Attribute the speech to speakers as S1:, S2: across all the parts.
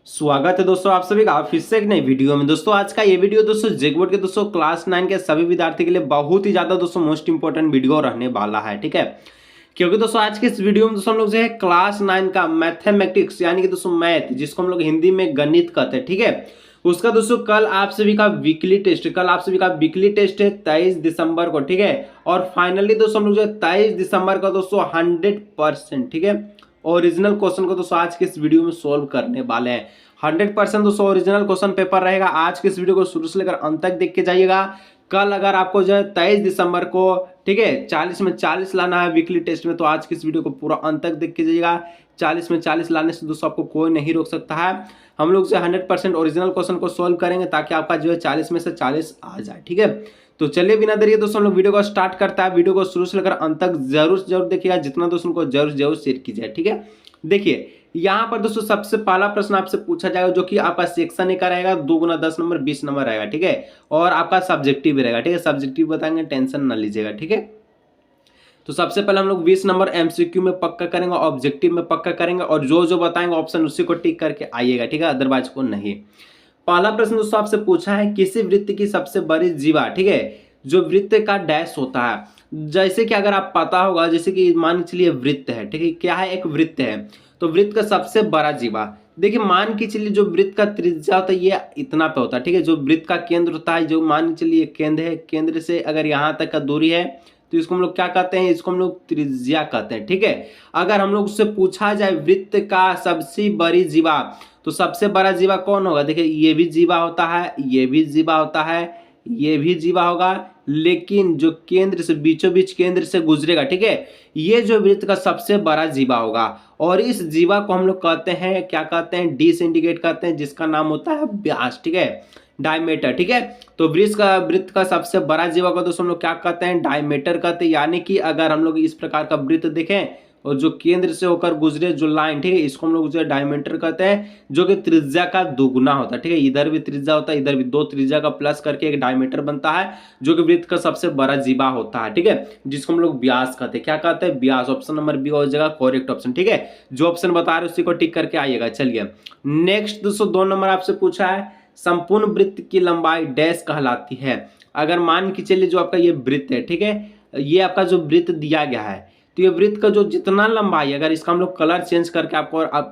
S1: स्वागत है दोस्तों आप सभी का फिर से एक नई वीडियो में। दोस्तों आज का ये वीडियो दोस्तों जेकबोर्ड के दोस्तों क्लास 9 के सभी विद्यार्थी के लिए बहुत ही ज्यादा दोस्तों मोस्ट इंपोर्टेंट वीडियो रहने वाला है। ठीक है, क्योंकि दोस्तों आज के इस वीडियो में दोस्तों हम लोग जो है क्लास 9 का मैथमेटिक्स यानी कि दोस्तों मैथ, जिसको हम लोग हिंदी में गणित कहते हैं, ठीक है, उसका दोस्तों कल आप सभी का वीकली टेस्ट है 23 दिसंबर को। ठीक है, और फाइनली दोस्तों हम लोग जो है 23 दिसंबर का दोस्तों 100%, ठीक है, ओरिजिनल क्वेश्चन को दोस्तों आज के इस वीडियो में सोल्व करने वाले हैं। 100% दोस्तों ओरिजिनल क्वेश्चन पेपर रहेगा। आज के इस वीडियो को शुरू से लेकर अंत तक देख के जाइएगा। कल अगर आपको जो है 23 दिसंबर को, ठीक है, 40 में 40 लाना है वीकली टेस्ट में, तो आज की इस वीडियो को पूरा अंत तक देख के जाइएगा। 40 में 40 लाने से दोस्तों आपको कोई नहीं रोक सकता है। हम लोग जो 100% ओरिजिनल क्वेश्चन को सोल्व करेंगे ताकि आपका जो है 40 में से 40 आ जाए। ठीक है, तो चलिए बिना देरी दोस्तों हम लोग वीडियो को स्टार्ट करता है। वीडियो को शुरू से लेकर अंत तक जरूर देखिएगा, जितना दोस्तों को जरूर शेयर कीजिए। ठीक है, देखिए यहाँ पर दोस्तों सबसे पहला प्रश्न आपसे पूछा जाएगा, जो कि आपका सेक्शन ए का रहेगा, 2 गुना 10 नंबर 20 नंबर रहेगा। ठीक है, और आपका सब्जेक्टिव भी रहेगा। ठीक है, सब्जेक्टिव बताएंगे, टेंशन ना लीजिएगा। ठीक है, तो सबसे पहले हम लोग 20 नंबर एमसीक्यू में पक्का करेंगे, ऑब्जेक्टिव में पक्का करेंगे, और जो बताएंगे ऑप्शन उसी को टिक करके आइएगा। ठीक है, अदरवाइज को नहीं। पहला प्रश्न दोस्तों आपसे पूछा है, किसी वृत्त की सबसे बड़ी जीवा, ठीक है, जो वृत्त का डैश होता है। जैसे कि अगर आप पता होगा, जैसे कि मान के चलिए वृत्त है, ठीक है, क्या है, एक वृत्त है, तो वृत्त का सबसे बड़ा जीवा, देखिए मान के चलिए जो वृत्त का त्रिज्या होता है ये इतना पे होता है। ठीक है, जो वृत्त का केंद्र होता है, जो मान के चलिए केंद्र है, केंद्र से अगर यहाँ तक का दूरी है तो इसको हम लोग क्या कहते हैं, इसको हम लोग त्रिज्या कहते हैं। ठीक है, अगर हम लोग उससे पूछा जाए वृत्त का सबसे बड़ी जीवा, तो सबसे बड़ा जीवा कौन होगा, देखिए ये भी जीवा होता है, ये भी जीवा होता है, ये भी जीवा होगा, लेकिन जो केंद्र से बीचों बीच केंद्र से गुजरेगा, ठीक है, ये जो वृत्त का सबसे बड़ा जीवा होगा। और इस जीवा को हम लोग कहते हैं, क्या कहते हैं, डी से इंडिकेट करते हैं, जिसका नाम होता है व्यास। ठीक है, डायमीटर। ठीक है, तो वृत्त का सबसे बड़ा जीवा को दोस्तों हम लोग क्या कहते हैं, डायमीटर कहते हैं। यानी कि अगर हम लोग इस प्रकार का वृत्त देखें और जो केंद्र से होकर गुजरे जो लाइन, ठीक है, इसको हम लोग जो है डायमीटर कहते हैं, जो कि त्रिज्या का दुगुना होता है। ठीक है, इधर भी त्रिज्या होता है, इधर भी, दो त्रिज्या का प्लस करके एक डायमीटर बनता है, जो कि वृत्त का सबसे बड़ा जीवा होता है। ठीक है, जिसको हम लोग व्यास कहते हैं। क्या कहते हैं, व्यास। ऑप्शन नंबर बी हो जाएगा करेक्ट ऑप्शन। ठीक है, जो ऑप्शन बता रहे उसी को टिक करके आइएगा। चलिए नेक्स्ट दोस्तों 2 नंबर आपसे पूछा है, संपूर्ण वृत्त की लंबाई डैश कहलाती है। अगर मान के चलिए जो आपका ये वृत्त है, ठीक है, ये आपका जो वृत्त दिया गया है, तो ये वृत्त का जो जितना लंबाई, अगर इसका हम लोग कलर चेंज करके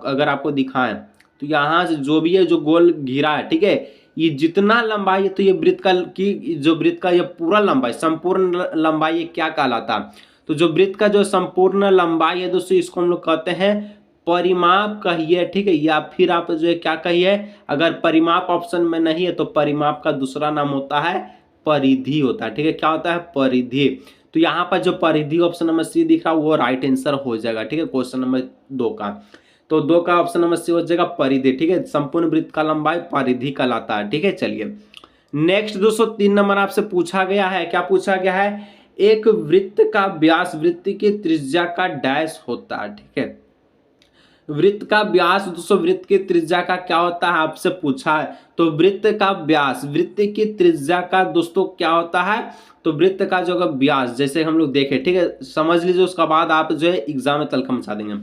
S1: अगर आपको दिखाएं, तो यहाँ से जो भी है, जो गोल घेरा है, ठीक है, ये जितना लंबाई है, तो ये वृत्त का जो वृत्त का ये पूरा लंबाई, संपूर्ण लंबाई, ये क्या कहलाता है, तो जो वृत्त का जो संपूर्ण लंबाई है दोस्तों, इसको हम लोग कहते हैं परिमाप कहिए। ठीक है, या फिर आप जो है क्या कहिए, अगर परिमाप ऑप्शन में नहीं है तो परिमाप का दूसरा नाम होता है परिधि होता है। ठीक है, क्या होता है, परिधि। तो यहाँ पर जो परिधि ऑप्शन नंबर सी दिख रहा है वो राइट आंसर हो जाएगा। ठीक है, क्वेश्चन नंबर 2 का, तो 2 का ऑप्शन नंबर सी हो जाएगा परिधि। ठीक है, संपूर्ण वृत्त का लंबाई परिधि कहलाता है। ठीक है, चलिए नेक्स्ट दोस्तों 3 नंबर आपसे पूछा गया है। क्या पूछा गया है, एक वृत्त का व्यास वृत्त की त्रिज्या का डैश होता है। ठीक है, वृत्त का व्यास दोस्तों वृत्त की त्रिज्या का क्या होता है, आपसे पूछा है। तो वृत्त का व्यास वृत्त की त्रिज्या का दोस्तों क्या होता है, तो वृत्त का जो व्यास, जैसे हम लोग देखें, ठीक है, समझ लीजिए, उसका बाद आप जो है एग्जाम में तलखम मचा देंगे।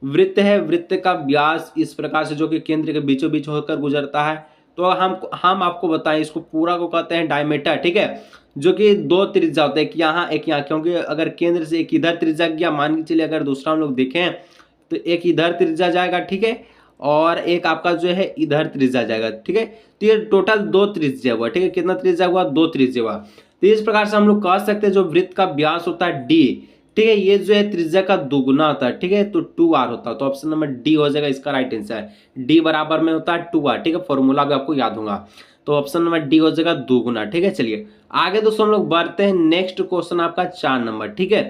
S1: वृत्त है, वृत्त का व्यास इस प्रकार से जो कि केंद्र के बीचों बीच होकर गुजरता है, तो हम आपको बताएं, इसको पूरा को कहते हैं डायमीटर। ठीक है, जो कि 2 त्रिज्या होते हैं, एक यहाँ एक यहाँ, क्योंकि अगर केंद्र से एक इधर त्रिज्या गया, मान के चलिए अगर दूसरा हम लोग देखें तो एक इधर त्रिज्या जाएगा, ठीक है, और एक आपका जो है इधर त्रिज्या जाएगा। ठीक है, तो ये टोटल 2 त्रिज्या हुआ। ठीक है, कितना त्रिज्या हुआ, 2 त्रिज्या हुआ। तो इस प्रकार से हम लोग कह सकते हैं जो वृत्त का व्यास होता है डी, ठीक है, ये जो है त्रिज्या का दुगुना होता है। ठीक है, तो 2r होता है, तो ऑप्शन नंबर डी हो जाएगा इसका राइट आंसर। डी बराबर में होता है 2r। ठीक है, फॉर्मूला भी आपको याद होगा, तो ऑप्शन नंबर डी हो जाएगा दुगुना। ठीक है, चलिए आगे दोस्तों हम लोग बढ़ते हैं। नेक्स्ट क्वेश्चन आपका 4 नंबर। ठीक है,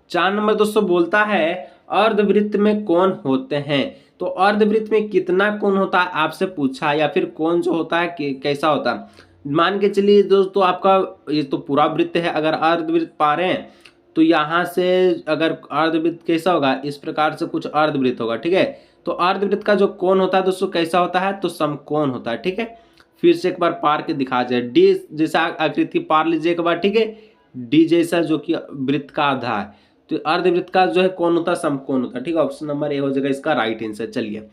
S1: 4 नंबर दोस्तों बोलता है अर्धवृत्त में कोण होते हैं। तो अर्धवृत्त में कितना कोण होता है आपसे पूछा, या फिर कोण जो होता है कैसा होता है। मान के चलिए दोस्तों आपका ये तो पूरा वृत्त है, अगर अर्धवृत्त पा रहे हैं तो यहाँ से अगर अर्धवृत्त कैसा होगा, इस प्रकार से कुछ अर्धवृत्त होगा। ठीक है, तो अर्धवृत्त का जो कोण होता है दोस्तों कैसा होता है, तो समकोण होता है। ठीक है, फिर से एक बार पार के दिखा जाए, डी जैसा आकृति पार लीजिए एक बार। ठीक है, डी जैसा जो कि वृत्त का आधा है, तो अर्धवृत्त का जो है कोण होता है समकोण होता है। ठीक है, ऑप्शन नंबर ए हो जाएगा इसका राइट आंसर। चलिए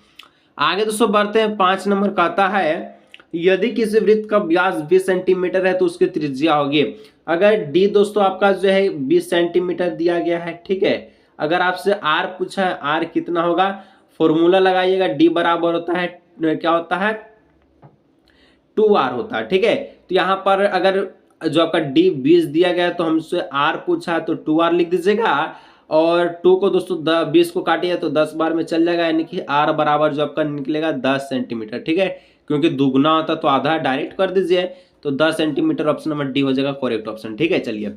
S1: आगे दोस्तों बढ़ते हैं, 5 नंबर कहता है यदि किसी वृत्त का व्यास 20 सेंटीमीटर है तो उसकी त्रिज्या होगी। अगर डी दोस्तों आपका जो है 20 सेंटीमीटर दिया गया है, ठीक है। अगर आपसे आर पूछा है, आर कितना होगा, फॉर्मूला लगाइएगा, डी बराबर होता है क्या होता है 2r होता है, ठीक है। तो यहाँ पर अगर जो आपका डी 20 दिया गया है तो हमसे आर पूछा है तो 2r लिख दीजिएगा, और 2 को दोस्तों 20 को काटिए तो 10 बार में चल जाएगा, यानी कि आर बराबर जो आपका निकलेगा 10 सेंटीमीटर, ठीक है। क्योंकि दुगना होता तो आधा डायरेक्ट कर दीजिए, तो 10 सेंटीमीटर ऑप्शन नंबर डी हो जाएगा करेक्ट ऑप्शन, ठीक है। चलिए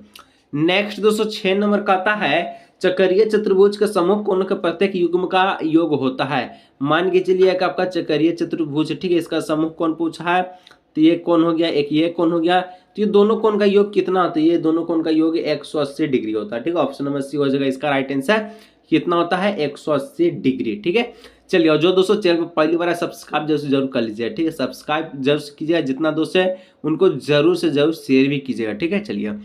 S1: नेक्स्ट दोस्तों 6 नंबर कहता है चक्रीय चतुर्भुज के समूह कोणों के प्रत्येक युग्म का योग होता है। मान के चलिए कि आपका चक्रीय चतुर्भुज, ठीक है, इसका समूह कोण पूछा है, तो ये कोण हो गया, एक ये कोण हो गया, तो ये दोनों कोण का योग कितना होता है, ये दोनों कोण का योग 180 डिग्री होता है, ठीक है। ऑप्शन नंबर सी हो जाएगा इसका राइट आंसर, कितना होता है 180 डिग्री, ठीक है। चलिए, और जो दोस्तों चैनल पर पहली बार है सब्सक्राइब जरूर कर लीजिएगा, ठीक है। सब्सक्राइब जरूर कीजिएगा, जितना दोस्त है उनको जरूर से जरूर शेयर भी कीजिएगा, ठीक है। चलिए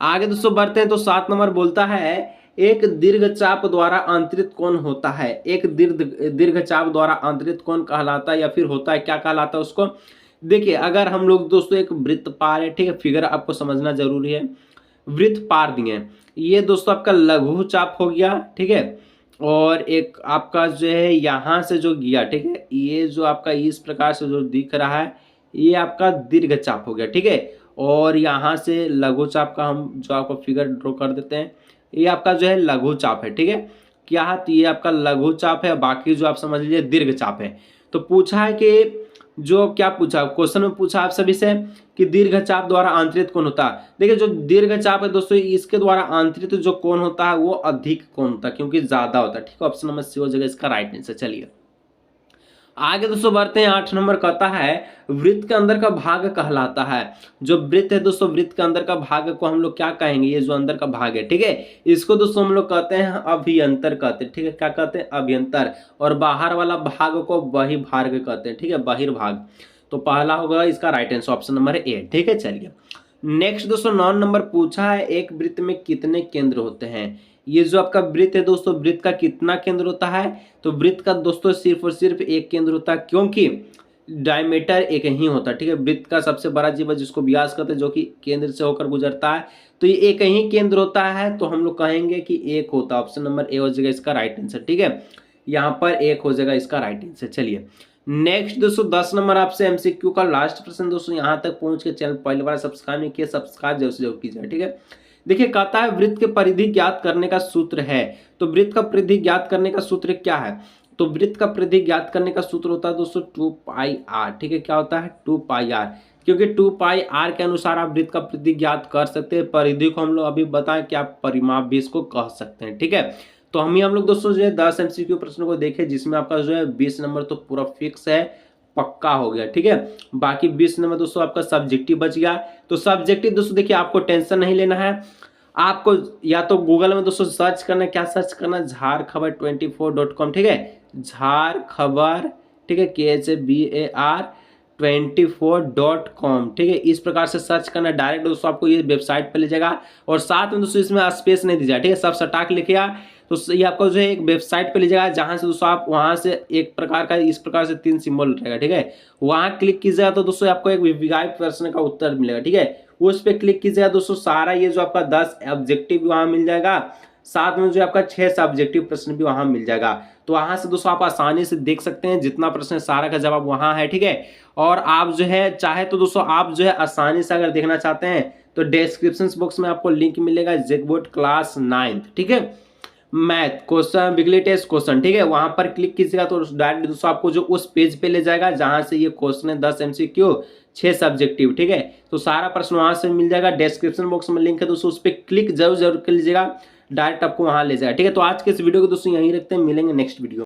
S1: आगे दोस्तों बढ़ते हैं, तो 7 नंबर बोलता है एक दीर्घचाप द्वारा अंतरित कोण होता है। एक दीर्घचाप द्वारा अंतरित कोण कहलाता है या फिर होता है, क्या कहलाता है उसको। देखिए अगर हम लोग दोस्तों एक वृत्त पार है, ठीक है, फिगर आपको समझना जरूरी है। वृत्त पार दिए, ये दोस्तों आपका लघु चाप हो गया, ठीक है, और एक आपका जो है यहाँ से जो गया, ठीक है, ये जो आपका इस प्रकार से जो दिख रहा है ये आपका दीर्घ चाप हो गया, ठीक है। और यहाँ से लघु चाप का हम जो आपको फिगर ड्रॉ कर देते हैं, ये आपका जो है लघु चाप है, ठीक है। क्या है, तो ये आपका लघु चाप है, बाकी जो आप समझ लीजिए दीर्घ चाप है। तो पूछा है कि जो क्या पूछा क्वेश्चन में, पूछा आप सभी से कि दीर्घ चाप द्वारा आंतरित कोण होता है। देखिए जो दीर्घ चाप है दोस्तों, इसके द्वारा आंतरित जो कोण होता है वो अधिक कोण होता है, क्योंकि ज्यादा होता है, ठीक है। ऑप्शन नंबर सी हो जाएगा इसका राइट आंसर। चलिए आगे दोस्तों बढ़ते हैं, 8 नंबर कहता है वृत्त के अंदर का भाग कहलाता है। जो वृत्त है दोस्तों, वृत्त के अंदर का भाग को हम लोग क्या कहेंगे, ये जो अंदर का भाग है, ठीक है, इसको दोस्तों हम लोग कहते हैं अभियंतर कहते हैं, ठीक है। क्या कहते हैं, अभियंतर। और बाहर वाला भाग को बहिर्भाग कहते हैं, ठीक है, बहिर्भाग। तो पहला होगा इसका right answer option number A, ठीक है। चलिए नेक्स्ट दोस्तों 9 नंबर पूछा है एक वृत्त में कितने केंद्र होते हैं। ये जो आपका वृत्त है दोस्तों, वृत्त का कितना केंद्र होता है, तो वृत्त का दोस्तों सिर्फ और सिर्फ एक केंद्र होता है, क्योंकि डायमीटर एक ही होता है, ठीक है। वृत्त का सबसे बड़ा जीव जिसको व्यास कहते हैं, जो कि केंद्र से होकर गुजरता है, तो ये एक ही केंद्र होता है, तो हम लोग कहेंगे कि एक होता है। ऑप्शन नंबर ए हो जाएगा इसका राइट आंसर, ठीक है। यहाँ पर एक हो जाएगा इसका राइट आंसर। चलिए नेक्स्ट दोस्तों 10 नंबर आपसे एमसीक्यू का लास्ट प्रश्न दोस्तों, यहाँ तक पहुंच के चैनल पहली बार सब्सक्राइब नहीं किया, सब्सक्राइब जरूर से जरूर कीजिए, ठीक है। देखिए कहता है वृत्त के परिधि ज्ञात करने का सूत्र है। तो वृत्त का परिधि ज्ञात करने का सूत्र क्या है, तो वृत्त का परिधि ज्ञात करने का सूत्र होता है दोस्तों 2πr, ठीक है। क्या होता है 2πr, क्योंकि 2πr के अनुसार आप वृत्त का परिधि ज्ञात कर सकते हैं। परिधि को हम लोग अभी बताएं कि आप परिमाप भी इसको कह सकते हैं, ठीक है। तो हम लोग दोस्तों जो है 10 एमसीक्यू प्रश्न को देखें, जिसमें आपका जो है 20 नंबर तो पूरा फिक्स है, पक्का हो गया, ठीक है। बाकी 20 नंबर दोस्तों आपका सब्जेक्टिव बच गया। तो सब्जेक्टिव दोस्तों देखिए आपको टेंशन नहीं लेना है, आपको या तो गूगल में दोस्तों सर्च करना, क्या सर्च करना, झारखबर24.com, ठीक है, झारखबर, ठीक है, KHBAR24.com, ठीक है। इस प्रकार से सर्च करना, डायरेक्ट दोस्तों आपको ये वेबसाइट पर ले जाएगा। और साथ में दोस्तों इसमें स्पेस नहीं दीजिएगा, ठीक है, सब सटाक लिखिएगा, तो ये आपको जो है एक वेबसाइट पे ले जाएगा, जहां से दोस्तों आप वहां से एक प्रकार का इस प्रकार से 3 सिंबल रहेगा, ठीक है। वहां क्लिक कीजिएगा तो दोस्तों आपको एक विज्ञान प्रश्न का उत्तर मिलेगा, ठीक है। उस पर क्लिक कीजिएगा दोस्तों, सारा ये जो आपका 10 ऑब्जेक्टिव भी वहां मिल जाएगा, साथ में जो आपका 6 सब्जेक्टिव प्रश्न भी वहां मिल जाएगा। तो वहां से दोस्तों आप आसानी से देख सकते हैं जितना प्रश्न, सारा का जवाब वहां है, ठीक है। और आप जो है चाहे तो दोस्तों आप जो है आसानी से अगर देखना चाहते हैं तो डिस्क्रिप्शन बॉक्स में आपको लिंक मिलेगा, जेकबोर्ड क्लास 9, ठीक है, math question, weekly test question, ठीक है। वहां पर क्लिक कीजिएगा तो डायरेक्ट दोस्तों आपको जो उस पेज पे ले जाएगा जहां से ये क्वेश्चन है 10 एमसीक्यू 6 सब्जेक्टिव, ठीक है। तो सारा प्रश्न वहां से मिल जाएगा, डिस्क्रिप्शन बॉक्स में लिंक है दोस्तों, उस पर क्लिक जरूर कर लीजिएगा, डायरेक्ट आपको वहां ले जाएगा, ठीक है। तो आज के इस वीडियो को दोस्तों यहीं रखते हैं, मिलेंगे नेक्स्ट वीडियो।